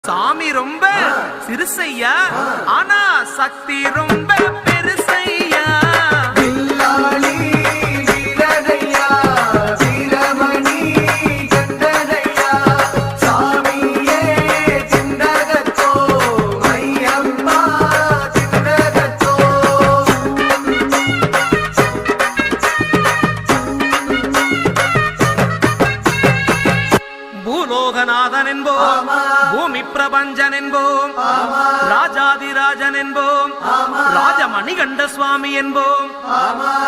சாமி ரொம்ப சிறுசையா, ஆனா சக்தி ரொம்ப பெருசையா. வில்லாளி வீரரையா, வீரமணி கண்டரையா, சாமியே சிந்தகத்தோ, மையம்மா சிந்தகத்தோ. பூலோகநாதன் என்போம், பூமி பிரபஞ்சன் என்போம், ராஜாதிராஜன் என்போம், ராஜமணிகண்ட சுவாமி என்போம்,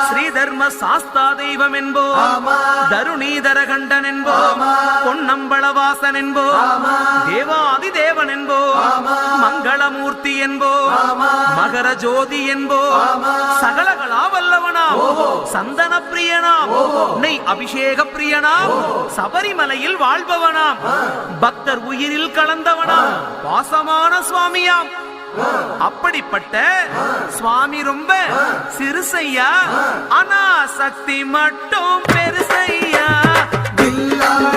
ஸ்ரீதர்ம சாஸ்தா தெய்வம் என்போம், தருணீதரகண்டன் என்போம், பொன்னம்பளவாசன் என்போம், தேவாதி தேவன் என்போம், மங்களமூர்த்தி என்போம், மகர ஜோதி என்போம், சகலகலா வல்லவனாம், சந்தன பிரியனாம், நெய் அபிஷேக பிரியனாம், சபரிமலையில் வாழ்பவனாம், பக்தர் உயிரில் கலந்தவனாம், பாசமான சுவாமியாம். அப்படிப்பட்ட சுவாமி ரொம்ப சிறுசையா, ஆனா சக்தி மட்டும் பெருசையா. வில்லாளி